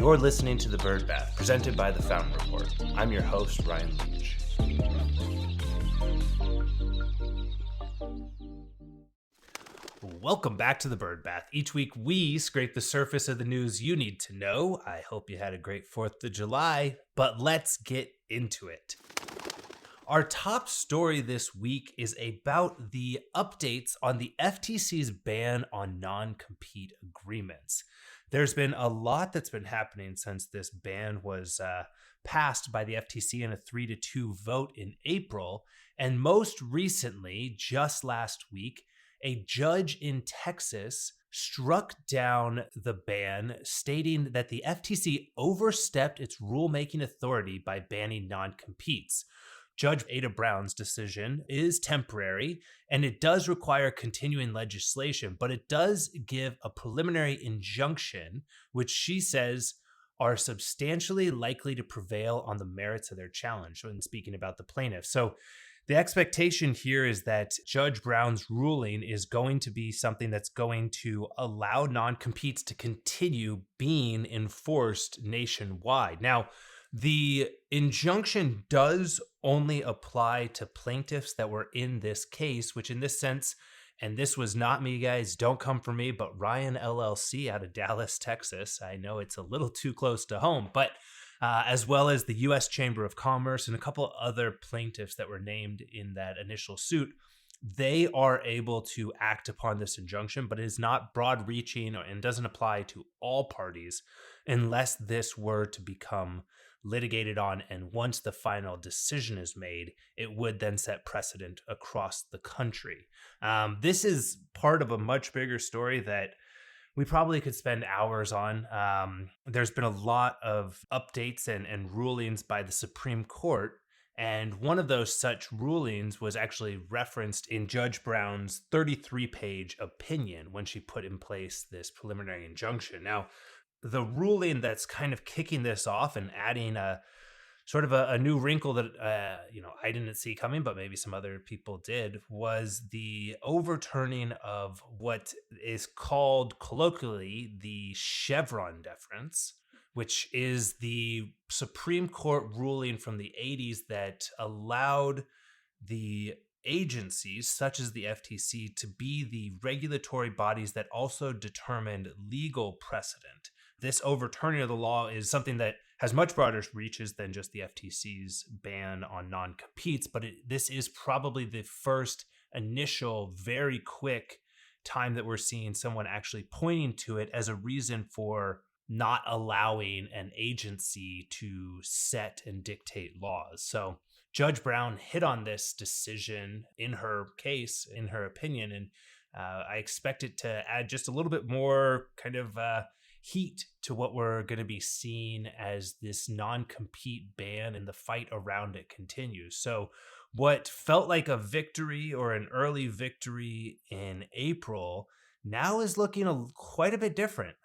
You're listening to The Bird Bath, presented by The Fountain Report. I'm your host, Ryan Leach. Welcome back to The Bird Bath. Each week, we scrape the surface of the news you need to know. I hope you had a great 4th of July, but let's get into it. Our top story this week is about the updates on the FTC's ban on non-compete agreements. There's been a lot that's been happening since this ban was passed by the FTC in a 3-2 vote in April. And most recently, just last week, a judge in Texas struck down the ban, stating that the FTC overstepped its rulemaking authority by banning non-competes. Judge Ada Brown's decision is temporary, and it does require continuing legislation, but it does give a preliminary injunction, which she says are substantially likely to prevail on the merits of their challenge, when speaking about the plaintiff. So the expectation here is that Judge Brown's ruling is going to be something that's going to allow non-competes to continue being enforced nationwide. Now, the injunction does only apply to plaintiffs that were in this case, which in this sense, and this was not me, guys, don't come for me, but Ryan LLC out of Dallas, Texas. I know it's a little too close to home, but as well as the U.S. Chamber of Commerce and a couple other plaintiffs that were named in that initial suit, they are able to act upon this injunction, but it is not broad-reaching and doesn't apply to all parties unless this were to become litigated on, and once the final decision is made, it would then set precedent across the country. This is part of a much bigger story that we probably could spend hours on. There's been a lot of updates and rulings by the Supreme Court, and one of those such rulings was actually referenced in Judge Brown's 33-page opinion when she put in place this preliminary injunction. Now, the ruling that's kind of kicking this off and adding a sort of a new wrinkle that I didn't see coming, but maybe some other people did, was the overturning of what is called colloquially the Chevron deference, which is the Supreme Court ruling from the 80s that allowed the agencies such as the FTC to be the regulatory bodies that also determined legal precedent. This overturning of the law is something that has much broader reaches than just the FTC's ban on non-competes, but this is probably the first initial, very quick time that we're seeing someone actually pointing to it as a reason for not allowing an agency to set and dictate laws. So Judge Brown hit on this decision in her case, in her opinion, and I expect it to add just a little bit more kind of heat to what we're going to be seeing as this non-compete ban and the fight around it continues. So what felt like a victory or an early victory in April now is looking quite a bit different.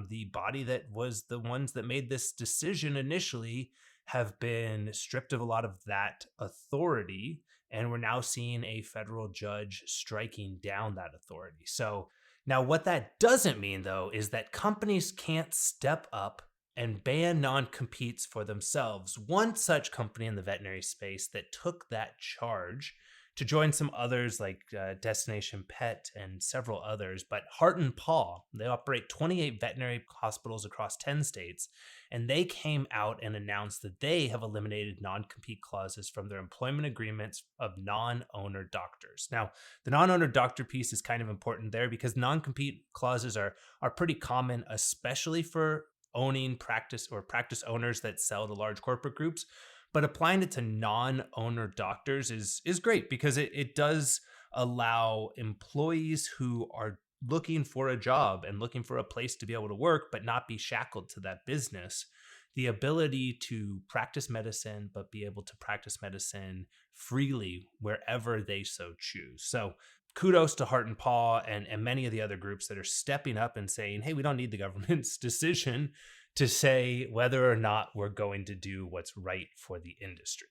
The body that was the ones that made this decision initially have been stripped of a lot of that authority, and we're now seeing a federal judge striking down that authority. So now what that doesn't mean, though, is that companies can't step up and ban non-competes for themselves. One such company in the veterinary space that took that charge, to join some others like Destination Pet and several others, but Heart and Paw, they operate 28 veterinary hospitals across 10 states, and they came out and announced that they have eliminated non-compete clauses from their employment agreements of non-owner doctors. Now, the non-owner doctor piece is kind of important there because non-compete clauses are pretty common, especially for owning practice or practice owners that sell to large corporate groups. But applying it to non-owner doctors is great because it does allow employees who are looking for a job and looking for a place to be able to work but not be shackled to that business the ability to practice medicine, but be able to practice medicine freely wherever they so choose. So kudos to Heart and Paw and many of the other groups that are stepping up and saying, hey, we don't need the government's decision to say whether or not we're going to do what's right for the industry.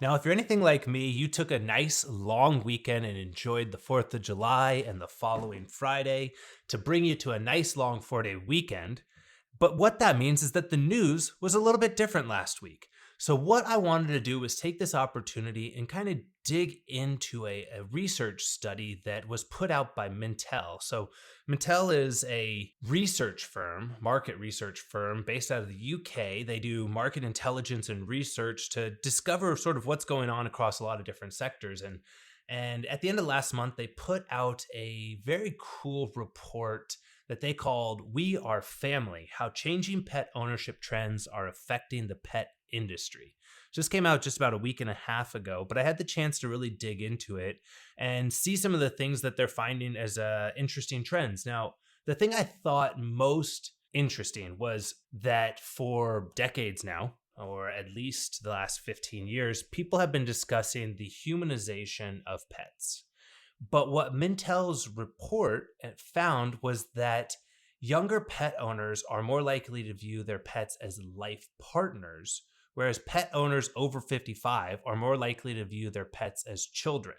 Now, if you're anything like me, you took a nice long weekend and enjoyed the 4th of July and the following Friday to bring you to a nice long 4-day weekend. But what that means is that the news was a little bit different last week. So, what I wanted to do was take this opportunity and kind of dig into a research study that was put out by Mintel. So, Mintel is a research firm, market research firm based out of the UK. They do market intelligence and research to discover sort of what's going on across a lot of different sectors. And at the end of last month, they put out a very cool report that they called We Are Family: How Changing Pet Ownership Trends Are Affecting the Pet Industry. Just came out just about a week and a half ago, but I had the chance to really dig into it and see some of the things that they're finding as interesting trends. Now, the thing I thought most interesting was that for decades now, or at least the last 15 years, people have been discussing the humanization of pets. But what Mintel's report found was that younger pet owners are more likely to view their pets as life partners, whereas pet owners over 55 are more likely to view their pets as children.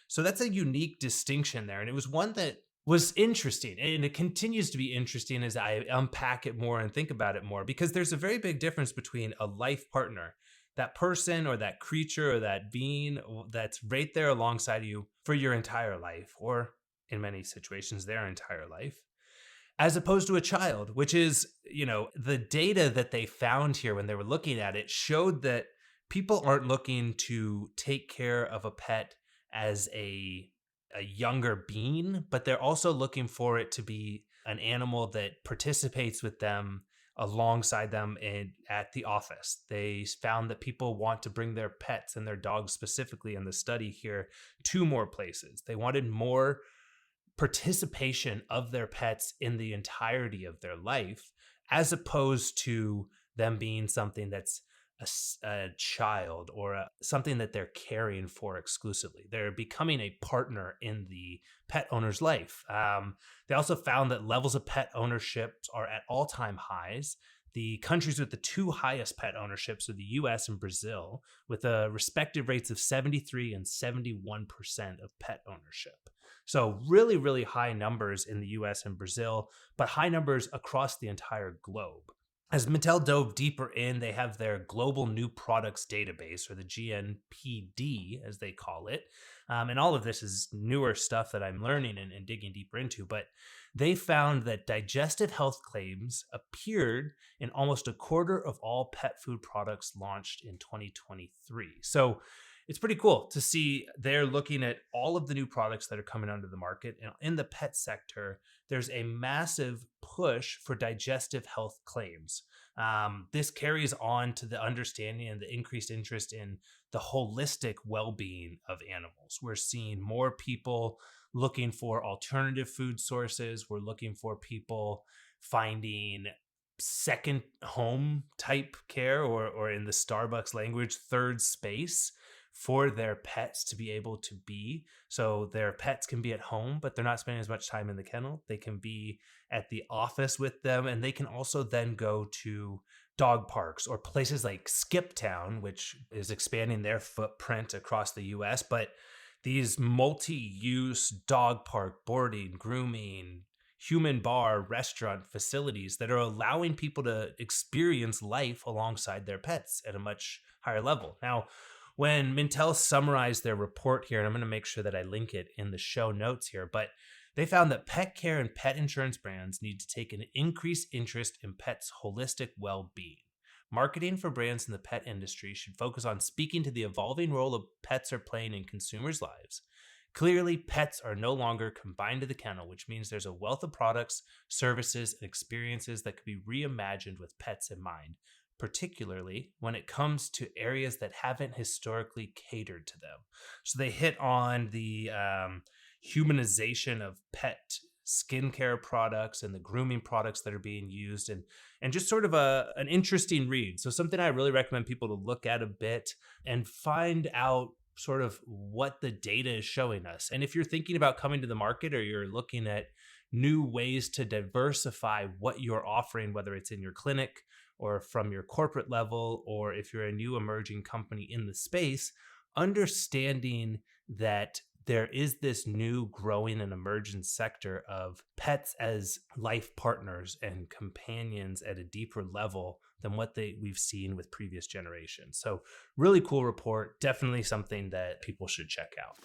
So that's a unique distinction there. And it was one that was interesting. And it continues to be interesting as I unpack it more and think about it more, because there's a very big difference between a life partner, that person or that creature or that being that's right there alongside you for your entire life, or in many situations, their entire life, as opposed to a child, which is, the data that they found here when they were looking at it showed that people aren't looking to take care of a pet as a younger being, but they're also looking for it to be an animal that participates with them alongside them at the office. They found that people want to bring their pets and their dogs specifically in the study here to more places. They wanted more participation of their pets in the entirety of their life, as opposed to them being something that's a child or something that they're caring for exclusively. They're becoming a partner in the pet owner's life. They also found that levels of pet ownership are at all-time highs. The countries with the two highest pet ownerships are the US and Brazil, with respective rates of 73 and 71% of pet ownership. So really, really high numbers in the US and Brazil, but high numbers across the entire globe. As Mintel dove deeper in, they have their Global New Products Database, or the GNPD, as they call it. And all of this is newer stuff that I'm learning and digging deeper into. But they found that digestive health claims appeared in almost a quarter of all pet food products launched in 2023. So it's pretty cool to see they're looking at all of the new products that are coming onto the market. And in the pet sector, there's a massive push for digestive health claims. This carries on to the understanding and the increased interest in the holistic well-being of animals. We're seeing more people looking for alternative food sources. We're looking for people finding second home type care, or in the Starbucks language, third space for their pets to be able to be. So their pets can be at home, but they're not spending as much time in the kennel. They can be at the office with them, and they can also then go to dog parks or places like Skip Town, which is expanding their footprint across the US. But these multi-use dog park, boarding, grooming, human bar, restaurant facilities that are allowing people to experience life alongside their pets at a much higher level. Now, when Mintel summarized their report here, and I'm going to make sure that I link it in the show notes here, but they found that pet care and pet insurance brands need to take an increased interest in pets' holistic well-being. Marketing for brands in the pet industry should focus on speaking to the evolving role of pets are playing in consumers' lives. Clearly, pets are no longer confined to the kennel, which means there's a wealth of products, services, and experiences that could be reimagined with pets in mind, particularly when it comes to areas that haven't historically catered to them. So they hit on the humanization of pet skincare products and the grooming products that are being used, and just sort of an interesting read. So something I really recommend people to look at a bit and find out sort of what the data is showing us. And if you're thinking about coming to the market, or you're looking at new ways to diversify what you're offering, whether it's in your clinic or from your corporate level, or if you're a new emerging company in the space, understanding that there is this new growing and emergent sector of pets as life partners and companions at a deeper level than what we've seen with previous generations. So really cool report, definitely something that people should check out.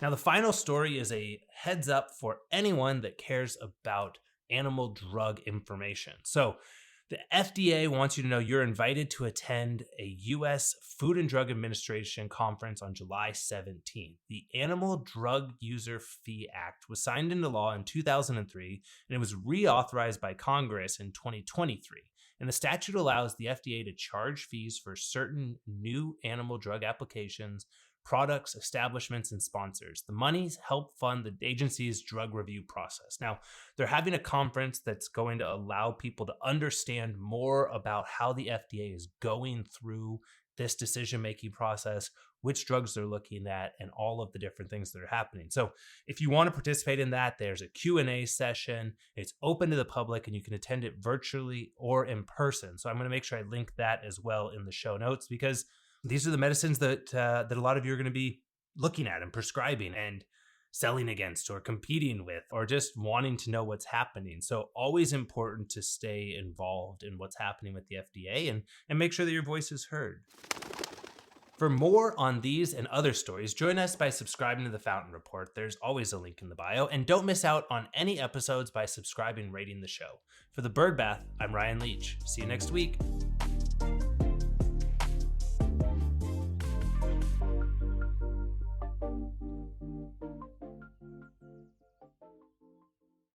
Now, the final story is a heads up for anyone that cares about animal drug information. So the FDA wants you to know you're invited to attend a U.S. Food and Drug Administration conference on July 17th. The Animal Drug User Fee Act was signed into law in 2003, and it was reauthorized by Congress in 2023. And the statute allows the FDA to charge fees for certain new animal drug applications, products, establishments, and sponsors. The monies help fund the agency's drug review process. Now, they're having a conference that's going to allow people to understand more about how the FDA is going through this decision-making process, which drugs they're looking at, and all of the different things that are happening. So if you want to participate in that, there's a Q&A session. It's open to the public, and you can attend it virtually or in person. So I'm going to make sure I link that as well in the show notes, because these are the medicines that a lot of you are going to be looking at and prescribing and selling against or competing with or just wanting to know what's happening. So always important to stay involved in what's happening with the FDA and make sure that your voice is heard. For more on these and other stories, join us by subscribing to the Fountain Report. There's always a link in the bio. And don't miss out on any episodes by subscribing and rating the show. For the Bird Bath, I'm Ryan Leach. See you next week.